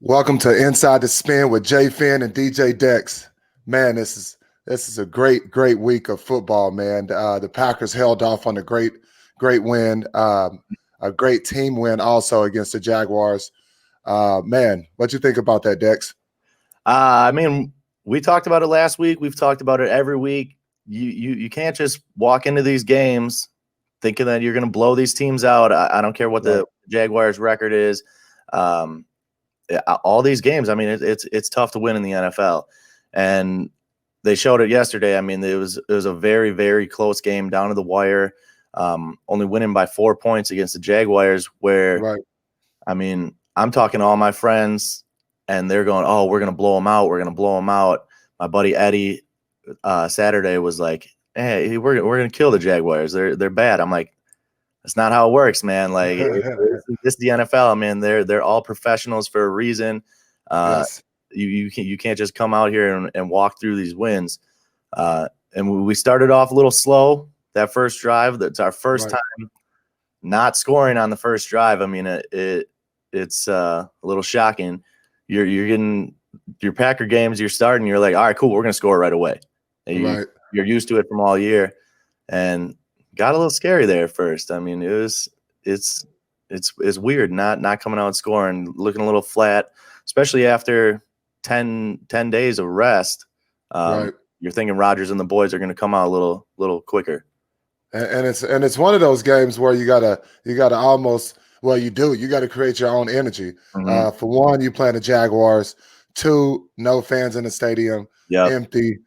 Welcome to Inside the Spin with Fin and DJ Dex. Man, this is a great week of football, man. The Packers held off on a great win, a great team win also against the Jaguars. Man, what you think about that, Dex? We talked about it last week. We've talked about it every week. You can't just walk into these games thinking that you're going to blow these teams out. I don't care what the Jaguars' record is. All these games, it's tough to win in the NFL, and they showed it yesterday. It was a very close game down to the wire. Only winning by 4 points against the Jaguars. Where, I'm talking to all my friends, and they're going, "Oh, we're gonna blow them out. We're gonna blow them out." My buddy Eddie Saturday was like, "Hey, we're gonna kill the Jaguars. They're bad." I'm like, that's not how it works, man. Like this is the NFL, man. They're all professionals for a reason. Yes. You can't just come out here and walk through these wins. And we started off a little slow that first drive. That's our first time not scoring on the first drive. It's a little shocking. You're getting your Packer games. You're starting. You're like, all right, cool. We're gonna score right away. And you're used to it from all year, and got a little scary there at first. It's weird not coming out and scoring, looking a little flat, especially after 10 days of rest. You're thinking Rodgers and the boys are going to come out a little quicker. And it's one of those games where you gotta almost you got to create your own energy. Mm-hmm. For one, you playing the Jaguars. 2, no fans in the stadium, empty.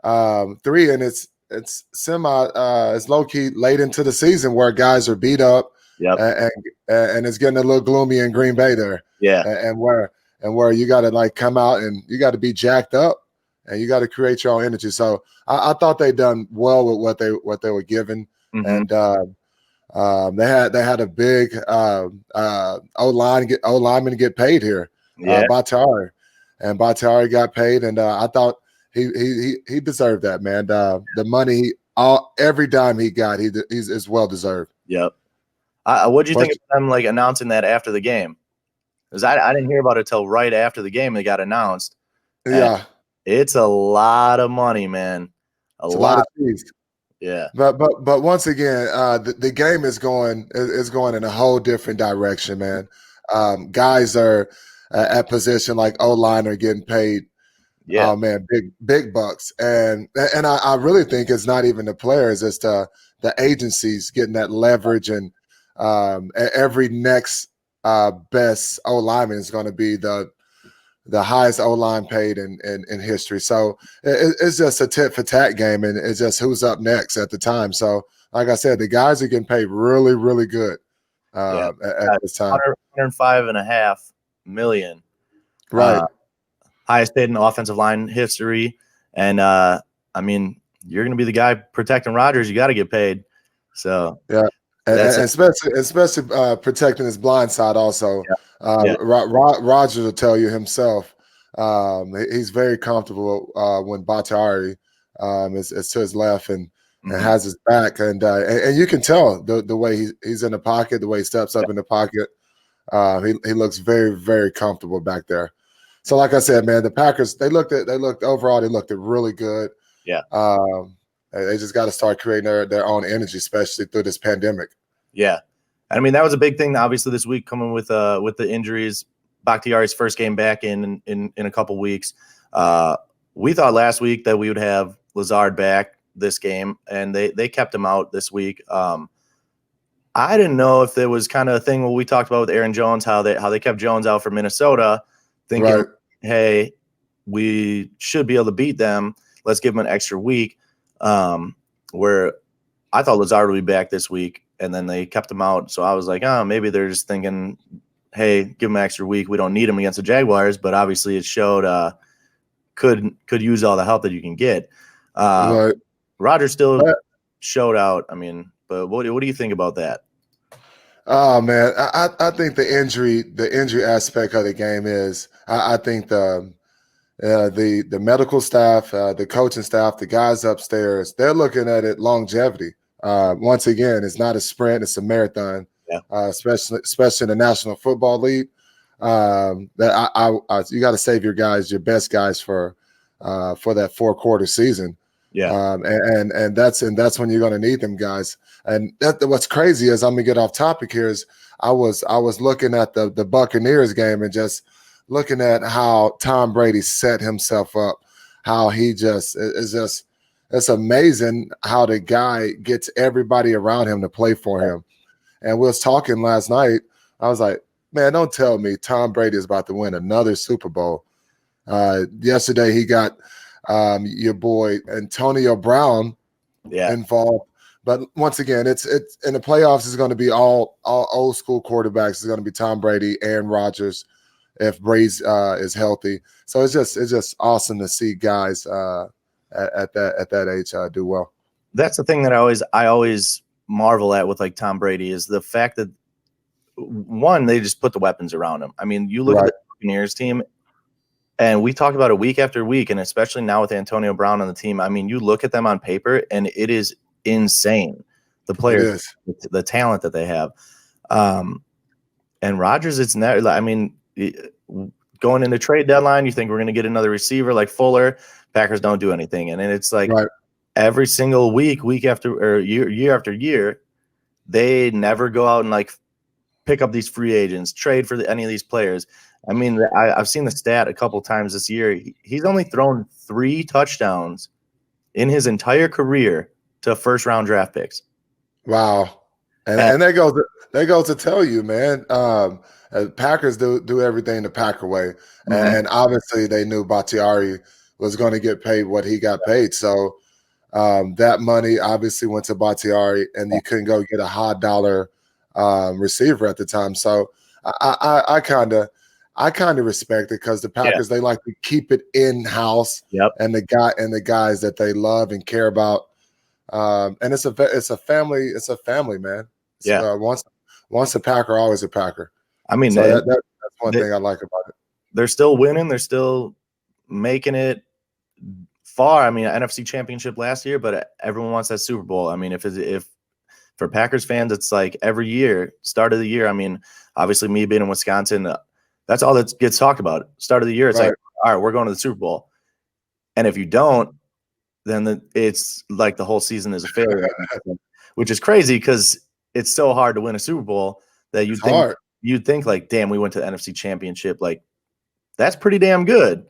3, and it's it's low key late into the season where guys are beat up, and it's getting a little gloomy in Green Bay there. And where you got to come out and you got to be jacked up, and you got to create your own energy. So I thought they done well with what they were given, and they had a big O lineman get paid here, Bakhtiari, and Bakhtiari got paid, and I thought. He deserved that, man. The money, every dime he got, he's well deserved. Yep. What do you think of them announcing that after the game? Because I didn't hear about it till right after the game. They got announced. Yeah, it's a lot of money, man. A lot of fees. Yeah, but once again, the game is going in a whole different direction, man. Guys are at position like O-line are getting paid. Yeah. Oh man, big bucks, and I really think it's not even the players; it's the agencies getting that leverage, and every next best O lineman is going to be the highest O line paid in history. So it's just a tit for tat game, and it's just who's up next at the time. So, like I said, the guys are getting paid really good at this time. $105.5 million. Right. Highest paid in offensive line history. And, you're going to be the guy protecting Rodgers. You got to get paid. So, yeah. And especially protecting his blind side also. Rodgers will tell you himself. He's very comfortable when Bakhtiari is to his left and has his back. And you can tell the way he's in the pocket, the way he steps up in the pocket. He looks very comfortable back there. So, like I said, man, the Packers they looked really good. Yeah. They just got to start creating their own energy, especially through this pandemic. Yeah, that was a big thing. Obviously, this week coming with the injuries, Bakhtiari's first game back in a couple weeks. We thought last week that we would have Lazard back this game, and they kept him out this week. I didn't know if there was kind of a thing what we talked about with Aaron Jones, how they kept Jones out for Minnesota. Thinking, hey, we should be able to beat them. Let's give them an extra week. Where I thought Lazard would be back this week, and then they kept him out. So I was like, oh, maybe they're just thinking, hey, give him an extra week. We don't need him against the Jaguars. But obviously, it showed could use all the help that you can get. Rodgers still showed out. But what do you think about that? Oh man, I think the injury aspect of the game is I think the medical staff, the coaching staff, the guys upstairs, they're looking at it longevity. Once again, it's not a sprint; it's a marathon. Yeah. Especially in the National Football League. that you got to save your best guys for that 4-quarter season. Yeah. And that's when you're going to need them guys. And what's crazy is, I'm gonna get off topic here, is I was looking at the Buccaneers game and just looking at how Tom Brady set himself up, how he it's amazing how the guy gets everybody around him to play for him. And we was talking last night. I was like, man, don't tell me Tom Brady is about to win another Super Bowl. Yesterday he got your boy Antonio Brown involved. But once again, it's in the playoffs, it's going to be all old school quarterbacks. It's going to be Tom Brady, Aaron Rodgers, if Breeze is healthy. So it's just awesome to see guys at that age do well. That's the thing that I always marvel at with like Tom Brady, is the fact that, one, they just put the weapons around him. I mean, you look at the Buccaneers team, and we talked about it week after week, and especially now with Antonio Brown on the team. I mean, you look at them on paper, and it is insane. The players, the talent that they have. And Rodgers, it's never. I mean, going into trade deadline, you think we're going to get another receiver like Fuller. Packers don't do anything, and then it's like every single week after, or year after year, they never go out and like pick up these free agents, trade for any of these players. I mean, I've seen the stat a couple times this year. He's only thrown 3 touchdowns in his entire career to first-round draft picks. Wow, and that goes to tell you, man. Packers do everything the Packer way, and obviously they knew Bakhtiari was going to get paid what he got paid. So that money obviously went to Bakhtiari, and you couldn't go get a high dollar receiver at the time. So I kind of respect it, because the Packers, they like to keep it in house, and the guys that they love and care about. And it's a family, man. Once a Packer, always a Packer. I mean, so that's one thing I like about it. They're still winning. They're still making it far. I mean, NFC Championship last year, but everyone wants that Super Bowl. I mean, if for Packers fans, it's like every year, start of the year. I mean, obviously, me being in Wisconsin, that's all that gets talked about. Start of the year, it's like, all right, we're going to the Super Bowl. And if you don't, then it's like the whole season is a failure, which is crazy, because it's so hard to win a Super Bowl that you'd think like, damn, we went to the NFC Championship. Like, that's pretty damn good.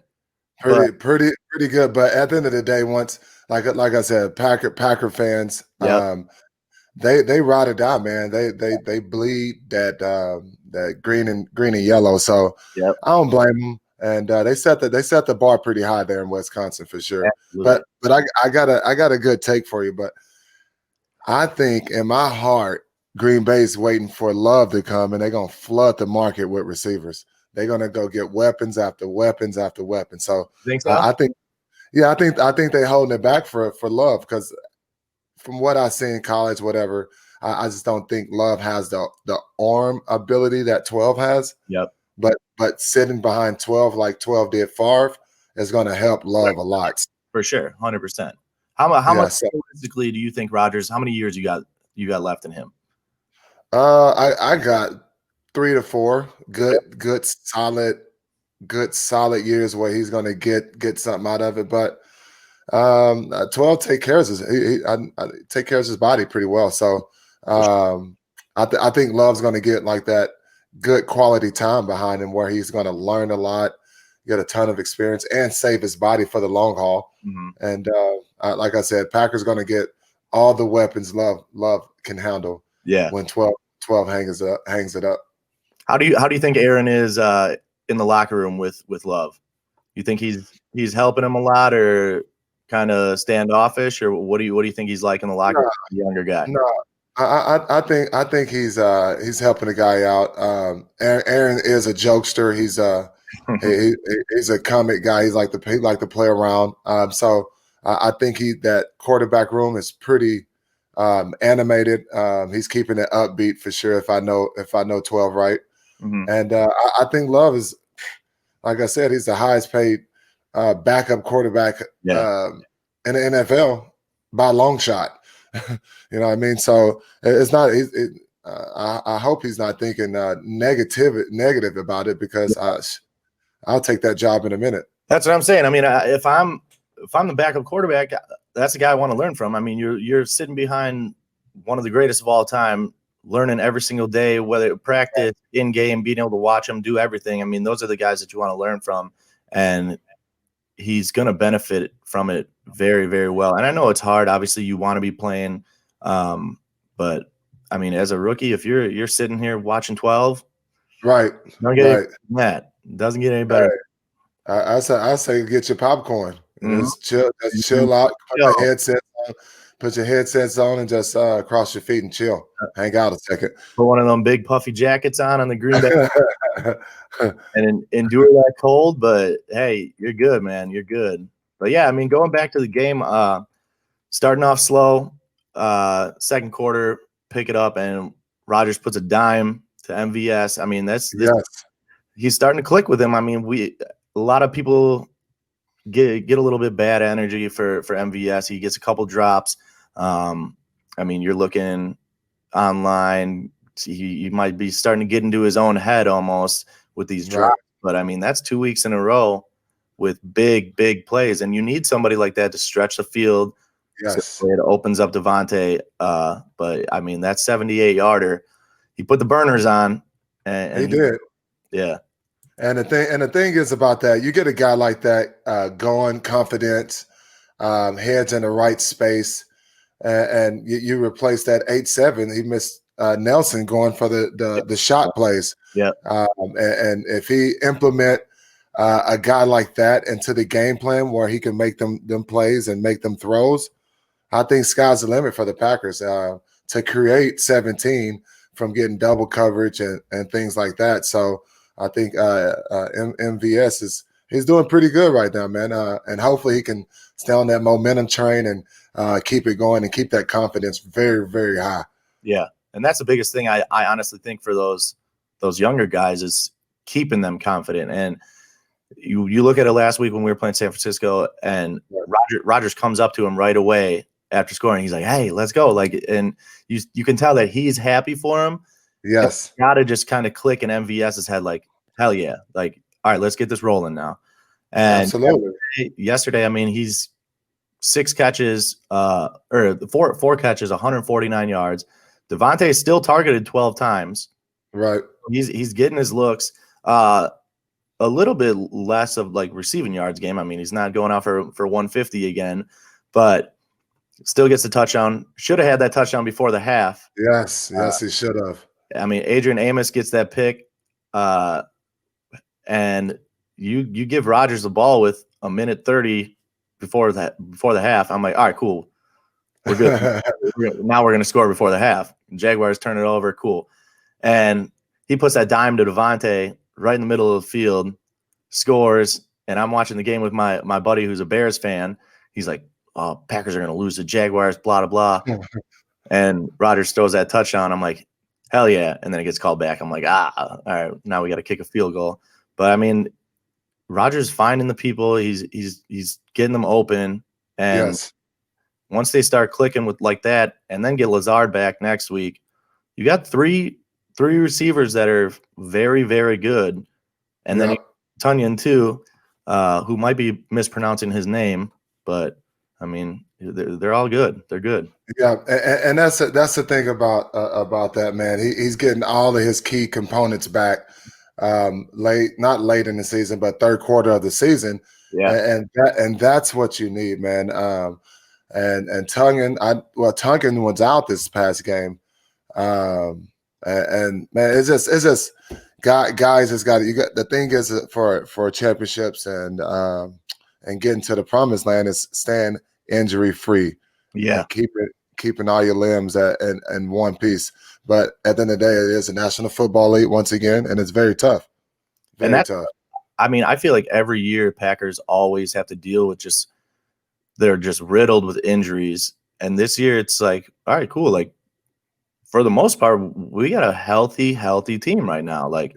Pretty good. But at the end of the day, once, like I said, Packer fans, they ride or die, man. They bleed that green and yellow. So I don't blame them. And they set the bar pretty high there in Wisconsin for sure. Absolutely. But I got a good take for you. But I think in my heart, Green Bay's waiting for Love to come, and they're gonna flood the market with receivers. They're gonna go get weapons after weapons after weapons. So, I think they're holding it back for Love, because from what I see in college, whatever, I just don't think Love has the arm ability that 12 has. But sitting behind 12 like 12 did Favre is going to help Love a lot. For sure, 100%. How much realistically do you think Rodgers? How many years you got left in him? I got 3 to 4 good solid years where he's going to get something out of it. But 12 take care of his body pretty well. So I think Love's going to get like that good quality time behind him, where he's going to learn a lot, get a ton of experience, and save his body for the long haul. And like I said, Packers going to get all the weapons Love can handle. When 12 hangs it up. How do you think Aaron is in the locker room with Love? You think he's helping him a lot, or kind of standoffish, or what do you think he's like in the locker room? Younger guy. No. I think he's helping the guy out. Aaron is a jokester. He's a comic guy. He like to play around. So I think that quarterback room is pretty animated. He's keeping it upbeat for sure. If I know 12 right, and I think Love is, like I said, he's the highest paid backup quarterback in the NFL by a long shot. You know what I mean? So it's not. I hope he's not thinking negative about it, because I'll take that job in a minute. That's what I'm saying. I mean, if I'm the backup quarterback, that's the guy I want to learn from. I mean, you're sitting behind one of the greatest of all time, learning every single day, whether practice, in game, being able to watch him do everything. I mean, those are the guys that you want to learn from, and he's going to benefit from it very, very well. And I know it's hard. Obviously, you want to be playing, but I mean, as a rookie, if you're sitting here watching 12, right, that doesn't get any better. Right. I say get your popcorn. Just chill out. Put your headsets on, and just cross your feet and chill. Hang out a second. Put one of them big puffy jackets on the Green Bay and endure that cold. But hey, you're good, man. You're good. But yeah, I mean, going back to the game, starting off slow, second quarter, pick it up, and Rodgers puts a dime to MVS. I mean, he's starting to click with him. I mean, a lot of people get a little bit bad energy for MVS. He gets a couple drops. I mean, you're looking online. He might be starting to get into his own head almost with these drops. But I mean, that's 2 weeks in a row with big plays, and you need somebody like that to stretch the field. Yes, so it opens up Devontae. But I mean, that 78-yarder, he put the burners on, and he did. Yeah. And the thing is about that, you get a guy like that going confident, heads in the right space, and you replace that 8-7. He missed Nelson going for the shot plays. Yeah. And if he implement a guy like that into the game plan where he can make them plays and make them throws, I think sky's the limit for the Packers to create 17 from getting double coverage and things like that. So I think MVS he's doing pretty good right now, man. And hopefully he can stay on that momentum train and keep it going and keep that confidence very, very high. Yeah, and that's the biggest thing I honestly think for those younger guys is keeping them confident. And you look at it last week when we were playing San Francisco, and Rodgers comes up to him right away after scoring. He's like, "Hey, let's go!" Like, and you can tell that he's happy for him. Yes. Got to just kind of click in MVS's head, like, hell yeah. Like, all right, let's get this rolling now. And absolutely. Yesterday, I mean, he's 6 catches, or four catches, 149 yards. Devontae is still targeted 12 times. Right. He's getting his looks. A little bit less of like receiving yards game. I mean, he's not going out for 150 again, but still gets the touchdown. Should have had that touchdown before the half. Yes, he should have. I mean, Adrian Amos gets that pick, and you give Rodgers the ball with a minute 30 before the half. I'm like, all right, cool, we're good. Now we're gonna score before the half. Jaguars turn it over, cool, and he puts that dime to Devontae right in the middle of the field, scores, and I'm watching the game with my buddy who's a Bears fan. He's like, "Oh, Packers are gonna lose to Jaguars, blah blah blah," and Rodgers throws that touchdown. I'm like, hell yeah. And then it gets called back. I'm like, all right, now we got to kick a field goal. But I mean, Rodgers finding the people, he's getting them open. And once they start clicking with like that, and then get Lazard back next week, you got three receivers that are very, very good. And then Tunyon too, who might be mispronouncing his name, but I mean, they're all good. They're good. Yeah, and that's the thing about that, man. He's getting all of his key components back not late in the season, but third quarter of the season. Yeah, and that's what you need, man. And Tunyon was out this past game, and man, it's just guys has got the thing is for championships and getting to the promised land is staying injury free. Yeah, keeping all your limbs in one piece. But at the end of the day, it is a National Football League once again, and it's very tough. Very tough. I mean, I feel like every year Packers always have to deal with they're just riddled with injuries. And this year it's like, all right, cool. Like for the most part, we got a healthy team right now. Like,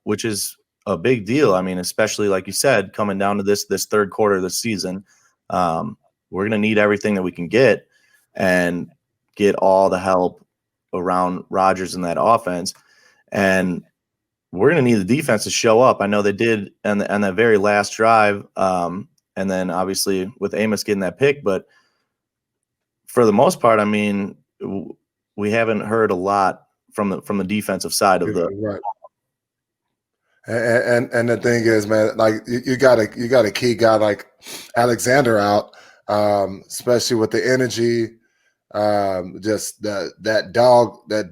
which is a big deal. I mean, especially like you said, coming down to this third quarter of the season. We're going to need everything that we can get and get all the help around Rodgers in that offense. And we're going to need the defense to show up. I know they did on that very last drive. And then obviously with Amos getting that pick, but for the most part, I mean, we haven't heard a lot from the defensive side of the right. And the thing is, man, like you got a key guy like Alexander out, especially with the energy, just that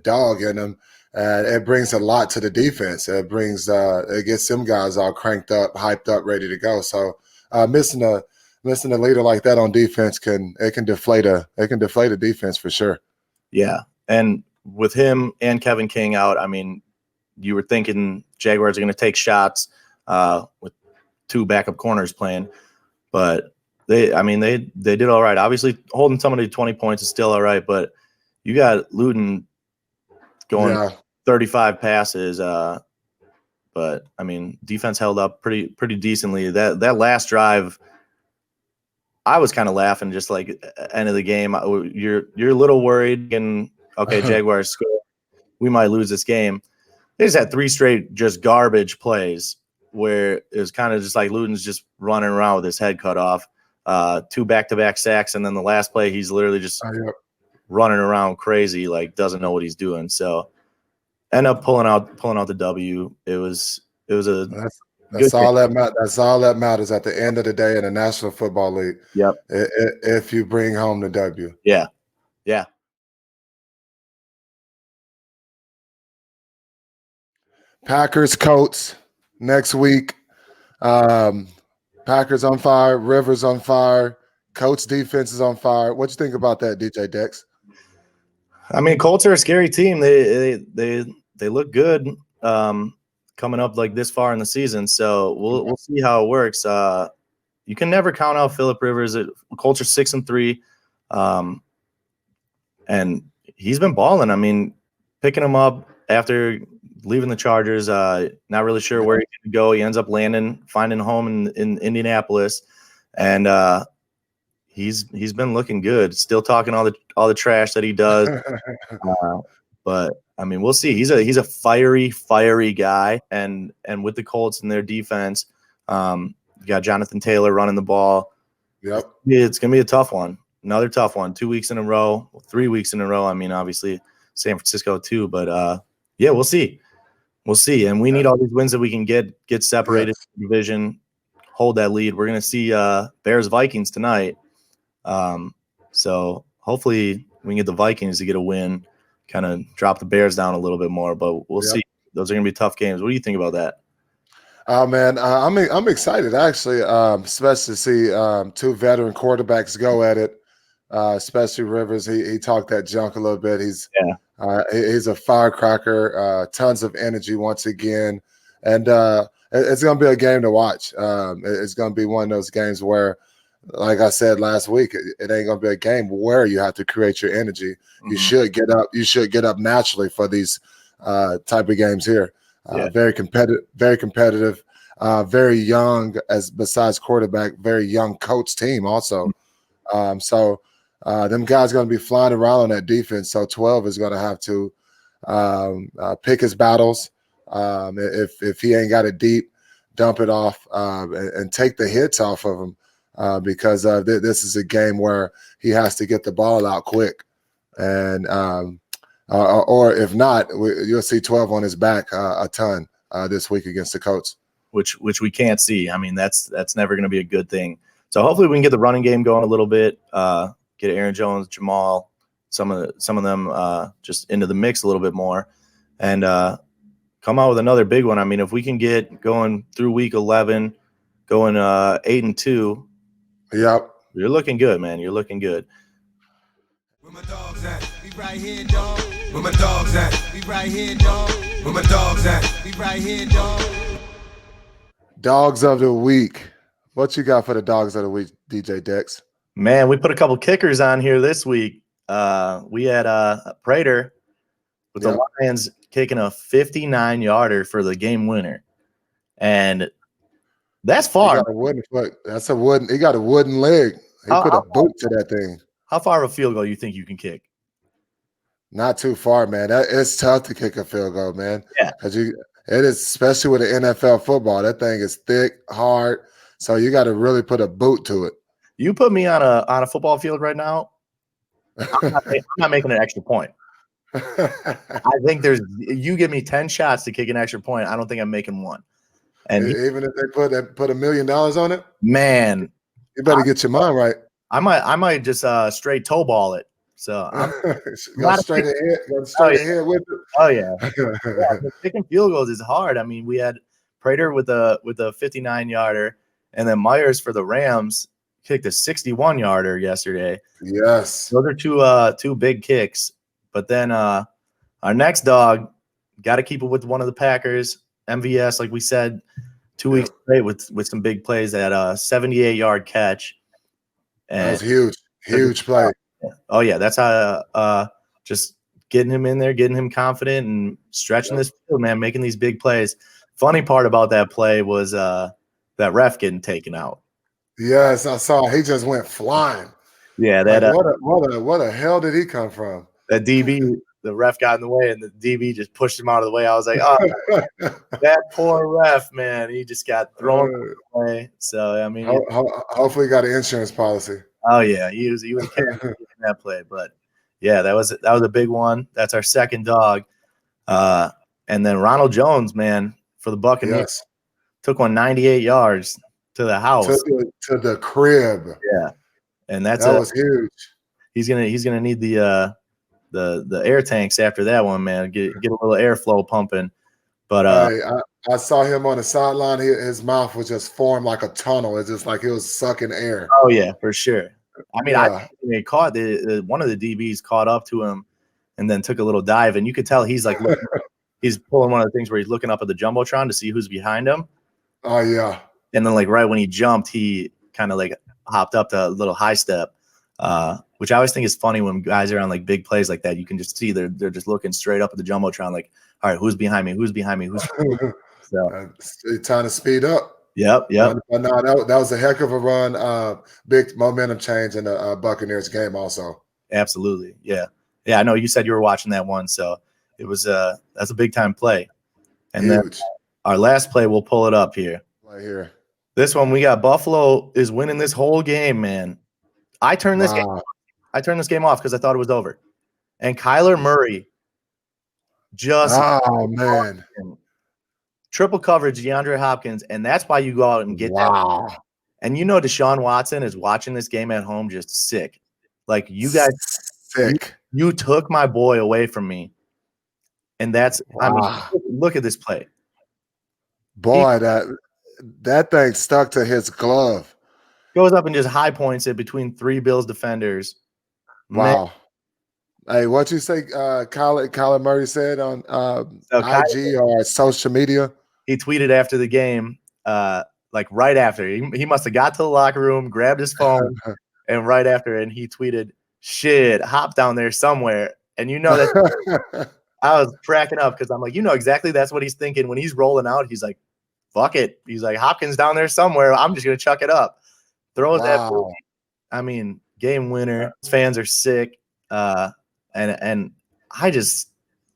dog in him. It brings a lot to the defense. It gets some guys all cranked up, hyped up, ready to go. So missing a leader like that on defense can deflate a defense for sure. Yeah, and with him and Kevin King out, I mean, you were thinking Jaguars are going to take shots with two backup corners playing, but they did all right. Obviously, holding somebody to 20 points is still all right, but you got Luton going 35 passes. But I mean, defense held up pretty decently. That last drive, I was kind of laughing, just like end of the game. You're a little worried, and okay, Jaguars score, we might lose this game. They just had 3 straight just garbage plays where it was kind of just like Luton's just running around with his head cut off. 2 back-to-back sacks, and then the last play he's literally just running around crazy, like doesn't know what he's doing. So end up pulling out the W. It was a that's all that matters. That's all that matters at the end of the day in the National Football League. Yep. If you bring home the W. Yeah. Packers, Colts next week. Packers on fire, Rivers on fire, Colts defense is on fire. What you think about that, DJ Dex? I mean, Colts are a scary team. They look good coming up like this far in the season. So we'll see how it works. You can never count out Phillip Rivers. Colts are 6-3, and he's been balling. I mean, picking him up after leaving the Chargers, not really sure where he can go. He ends up finding a home in Indianapolis, and he's been looking good. Still talking all the trash that he does, but I mean, we'll see. He's a fiery guy, and with the Colts and their defense, you got Jonathan Taylor running the ball. Yep, it's gonna be a tough one. Another tough one. 2 weeks in a row, 3 weeks in a row. I mean, obviously San Francisco too, but yeah, we'll see. We'll see, and we need all these wins that we can get separated from the division, hold that lead. We're going to see Bears-Vikings tonight, so hopefully we can get the Vikings to get a win, kind of drop the Bears down a little bit more, but we'll see. Those are going to be tough games. What do you think about that? Man, I'm excited actually, especially to see 2 veteran quarterbacks go at it, especially Rivers. He talked that junk a little bit. He's a firecracker, tons of energy once again, and it's going to be a game to watch. It's going to be one of those games where, like I said last week, it ain't going to be a game where you have to create your energy. Mm-hmm. You should get up naturally for these type of games here. Very competitive, very young. As besides quarterback, very young coach team also. So. Them guys going to be flying around on that defense. So 12 is going to have to pick his battles. If he ain't got it deep, dump it off and take the hits off of him because this is a game where he has to get the ball out quick. And or if not, you'll see 12 on his back a ton this week against the Colts. Which we can't see. I mean, that's never going to be a good thing. So hopefully we can get the running game going a little bit. Get Aaron Jones, Jamal, some of them just into the mix a little bit more, and come out with another big one. I mean, if we can get going through week 11, going 8-2, yep, you're looking good, man. You're looking good. Where my dogs at? We right here, dog. Where my dogs at? We right here, dog. Where my dogs at? We right here, dog. Dogs of the week. What you got for the dogs of the week, DJ Dex? Man, we put a couple kickers on here this week. We had Prater with the Lions kicking a 59-yarder for the game winner, and that's far. He got a wooden foot. He got a wooden leg. He put a boot to that thing. How far of a field goal you think you can kick? Not too far, man. It's tough to kick a field goal, man. Yeah. Because it is, especially with the NFL football, that thing is thick, hard. So you got to really put a boot to it. You put me on a football field right now, I'm not making an extra point. I think you give me 10 shots to kick an extra point. I don't think I'm making one. And even if they put $1 million on it, man, you better get your mind right. I might just straight toe ball it. So I'm go straight ahead with it. Oh yeah. Kicking field goals is hard. I mean, we had Prater with a 59-yarder, and then Myers for the Rams kicked a 61-yarder yesterday. Yes, those are two big kicks. But then our next dog got to keep it with one of the Packers, MVS, like we said, 2 weeks straight with some big plays at a 78-yard catch. And that's huge play. Oh yeah, that's how just getting him in there, getting him confident, and stretching this field, man, making these big plays. Funny part about that play was that ref getting taken out. Yes, I saw. He just went flying. Yeah, that what the hell did he come from? That DB, the ref got in the way, and the DB just pushed him out of the way. I was like, oh, that poor ref, man. He just got thrown away. So I mean, hopefully, he got an insurance policy. Oh yeah, he was carrying that play, but yeah, that was a big one. That's our second dog, and then Ronald Jones, man, for the Buccaneers, took one 98 yards to the house, to the crib. Yeah, and that was huge. He's gonna need the air tanks after that one, man. Get a little airflow pumping. But I saw him on the sideline. His mouth was just formed like a tunnel. It's just like he was sucking air. Oh yeah, for sure. I mean, they caught one of the DBs caught up to him, and then took a little dive, and you could tell he's like he's pulling one of the things where he's looking up at the jumbotron to see who's behind him. Oh yeah. And then like right when he jumped, he kind of like hopped up to a little high step, which I always think is funny when guys are on like big plays like that. You can just see they're just looking straight up at the jumbotron, like, all right, who's behind me? Who's behind me? Who's so time to speed up. Yep. But no, that was a heck of a run. Big momentum change in the Buccaneers game also. Absolutely. Yeah. I know you said you were watching that one, so it was that's a big time play. And huge. Then our last play, we'll pull it up here. Right here. This one we got Buffalo is winning this whole game, man. I turned this game off because I thought it was over. And Kyler Murray just man. Triple coverage, DeAndre Hopkins, and that's why you go out and get that. And you know Deshaun Watson is watching this game at home just sick. Like, you guys sick. You took my boy away from me. And that's I mean, look at this play. Boy, that thing stuck to his glove. Goes up and just high points it between three Bills defenders. Wow. Man. Hey, what you say Kyler Murray said on IG or social media? He tweeted after the game, like right after. He must have got to the locker room, grabbed his phone, and right after, and he tweeted, "Shit, hop down there somewhere." And you know that I was cracking up because I'm like, you know exactly that's what he's thinking when he's rolling out. He's like, fuck it. He's like, Hopkins down there somewhere. I'm just gonna chuck it up. Throws that. I mean, game winner. Fans are sick. And I just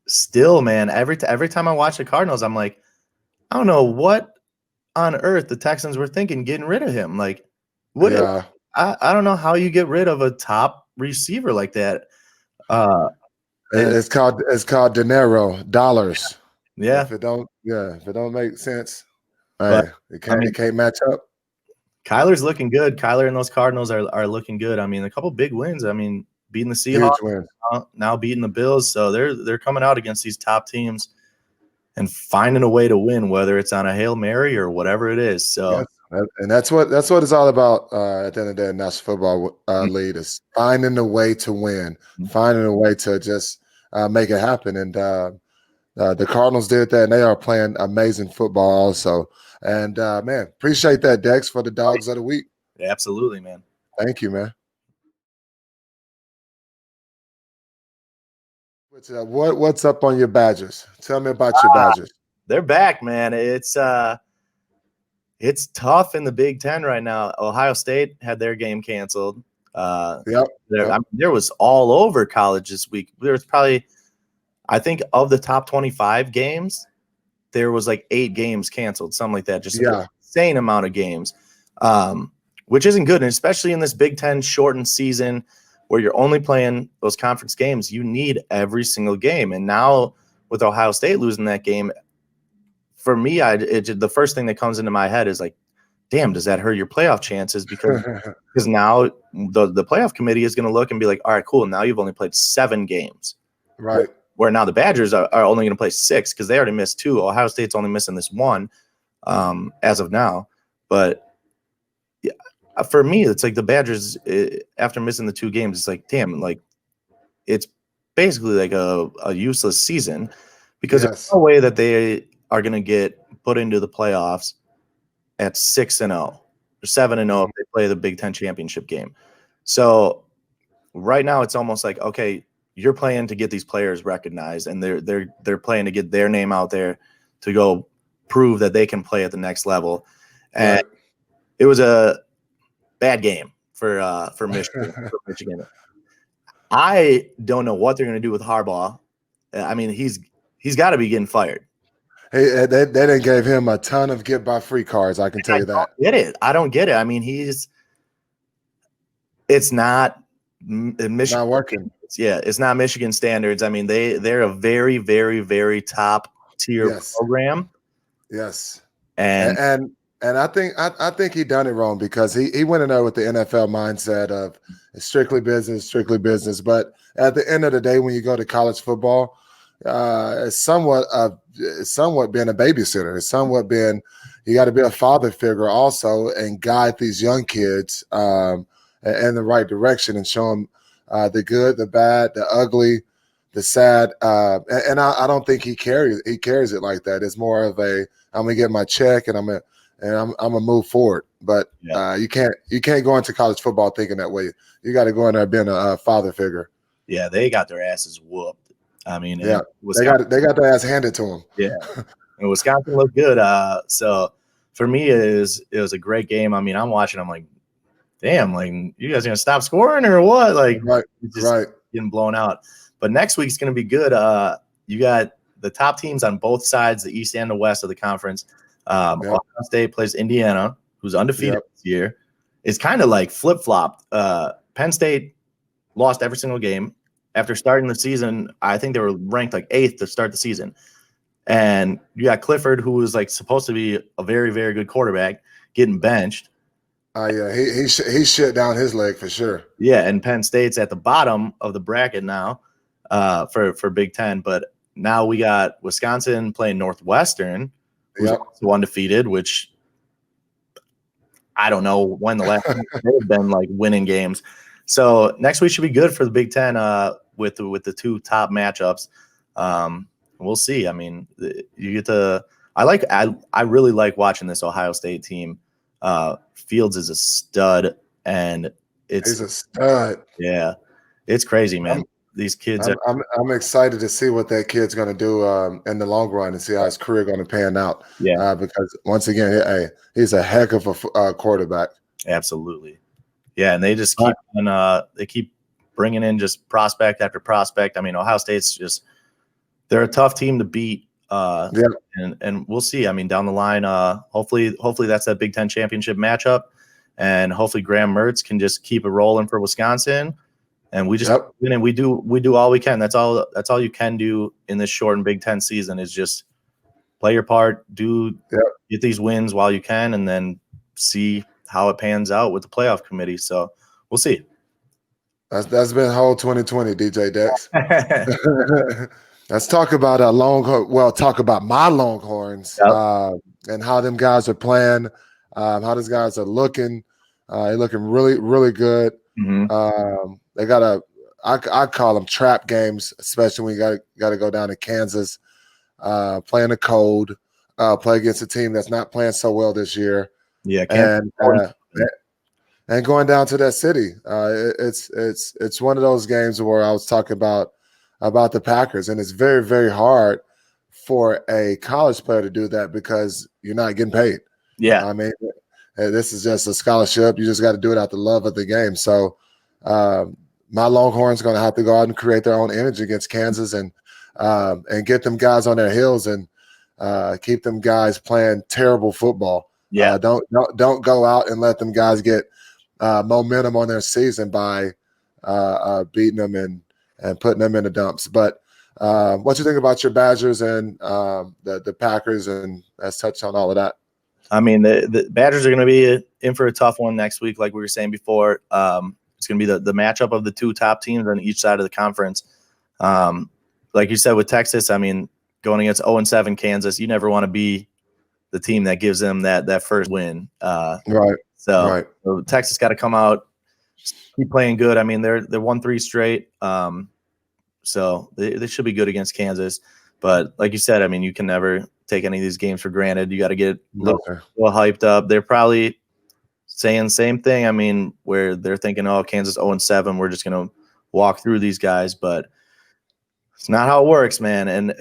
still, man, every time I watch the Cardinals, I'm like, I don't know what on earth the Texans were thinking getting rid of him. Like, what? Yeah. I don't know how you get rid of a top receiver like that. It's called dinero, dollars. Yeah. If it don't make sense, it can't match up. Kyler's looking good. Kyler and those Cardinals are looking good. I mean, a couple big wins. I mean, beating the Seahawks, now beating the Bills. So they're coming out against these top teams and finding a way to win, whether it's on a Hail Mary or whatever it is. So, and that's what it's all about at the end of the day. National Football League is finding a way to win, finding a way to just make it happen. And the Cardinals did that, and they are playing amazing football also. And man, appreciate that, Dex, for the Dogs of the Week. Yeah, absolutely, man. Thank you, man. What's up on your Badgers? Tell me about your Badgers. They're back, man. It's tough in the Big Ten right now. Ohio State had their game canceled. There was all over college this week. There was probably, I think, of the top 25 games, there was like 8 games canceled, something like that. Just an insane amount of games, which isn't good. And especially in this Big Ten shortened season where you're only playing those conference games, you need every single game. And now with Ohio State losing that game, for me, the first thing that comes into my head is like, damn, does that hurt your playoff chances? Because now the playoff committee is going to look and be like, all right, cool. Now you've only played 7 games. Right. Where now the Badgers are only going to play 6 because they already missed 2. Ohio State's only missing this 1 as of now. But yeah, for me, it's like the Badgers, after missing the 2 games, it's like, damn, like it's basically like a useless season because there's no way that they are going to get put into the playoffs at 6-0 or 7-0 if they play the Big Ten championship game. So right now it's almost like, okay, you're playing to get these players recognized, and they're playing to get their name out there to go prove that they can play at the next level. And it was a bad game for Michigan. I don't know what they're going to do with Harbaugh. I mean, he's got to be getting fired. Hey, they didn't give him a ton of get by free cards. I can tell you that. I don't get it. I mean, it's not Michigan. Not working. It's not Michigan standards. I mean, they're a very, very, very top tier program. Yes. And I think he done it wrong because he went in there with the NFL mindset of it's strictly business. But at the end of the day, when you go to college football, it's somewhat been a babysitter. It's somewhat been you got to be a father figure also and guide these young kids in the right direction and show them the good, the bad, the ugly, the sad. And I don't think he carries it like that. It's more of a I'm gonna get my check and I'm gonna move forward. But you can't go into college football thinking that way. You got to go in there being a father figure. Yeah, they got their asses whooped. I mean, they got their ass handed to them. Yeah, and Wisconsin looked good. So for me, it was a great game. I mean, I'm watching. I'm like, damn, like you guys are gonna stop scoring or what? Like, getting blown out. But next week's gonna be good. You got the top teams on both sides, the East and the West of the conference. Ohio State plays Indiana, who's undefeated this year. It's kind of like flip flopped. Penn State lost every single game. After starting the season, I think they were ranked like 8th to start the season. And you got Clifford, who was like supposed to be a very, very good quarterback, getting benched. He shit down his leg for sure. Yeah, and Penn State's at the bottom of the bracket now for Big Ten. But now we got Wisconsin playing Northwestern, who's also undefeated, which I don't know when the last time they've been like winning games. So next week should be good for the Big Ten with the 2 top matchups. We'll see. I mean, you get to I really like watching this Ohio State team. Fields is a stud, and he's a stud. Yeah, it's crazy, man. These kids. I'm excited to see what that kid's going to do in the long run and see how his career going to pan out. Yeah, because once again, he's a heck of a quarterback. Absolutely. Yeah, and they just keep bringing in just prospect after prospect. I mean, Ohio State's they're a tough team to beat. And we'll see. I mean, down the line, hopefully that's that Big Ten championship matchup, and hopefully Graham Mertz can just keep it rolling for Wisconsin, and we just win and we do all we can. That's all you can do in this shortened Big Ten season is just play your part, get these wins while you can, and then see how it pans out with the playoff committee. So we'll see. That's been whole 2020, DJ Dex. Let's talk about talk about my Longhorns and how them guys are playing, how these guys are looking. They're looking really, really good. Mm-hmm. They got I call them trap games, especially when you got to go down to Kansas, playing the cold, play against a team that's not playing so well this year. Yeah, and going down to that city, it's one of those games where I was talking about the Packers, and it's very, very hard for a college player to do that because you're not getting paid. Yeah, I mean, this is just a scholarship. You just got to do it out the love of the game. So my Longhorns are going to have to go out and create their own energy against Kansas and get them guys on their heels and keep them guys playing terrible football. Yeah. Don't go out and let them guys get momentum on their season by beating them and putting them in the dumps. But what you think about your Badgers and the Packers, and let's touch on all of that. I mean, the Badgers are going to be in for a tough one next week, like we were saying before. It's going to be the matchup of the two top teams on each side of the conference. Like you said with Texas, I mean, going against 0-7 Kansas, you never want to be the team that gives them that first win. Right. So Texas got to come out, keep playing good. I mean, they're 1-3 straight. So they should be good against Kansas. But like you said, I mean, you can never take any of these games for granted. You got to get a little hyped up. They're probably saying the same thing. I mean, where they're thinking, oh, Kansas 0-7, we're just going to walk through these guys. But it's not how it works, man. And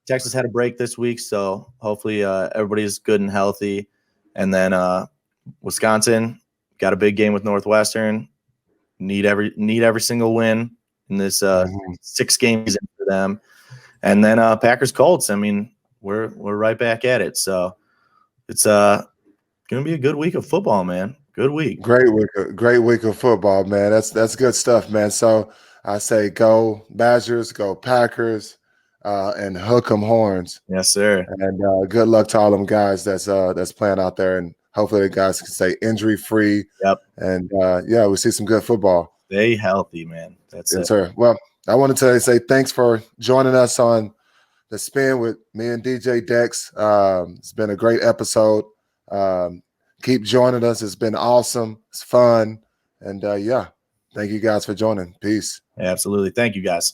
Texas had a break this week, so hopefully everybody's good and healthy. And then Wisconsin got a big game with Northwestern. Need every single win in this 6-game season for them. And then Packers Colts. I mean, we're right back at it. So it's gonna be a good week of football, man. Good week. Great week of football, man. That's good stuff, man. So I say go Badgers, go Packers, and hook 'em horns. Yes, sir. And good luck to all them guys that's playing out there, and hopefully the guys can stay injury free. Yep. And we see some good football. Stay healthy, man. That's it. Sir. Well, I wanted to say thanks for joining us on the Spin with me and DJ Dex. It's been a great episode. Keep joining us. It's been awesome. It's fun. And thank you guys for joining. Peace. Absolutely. Thank you, guys.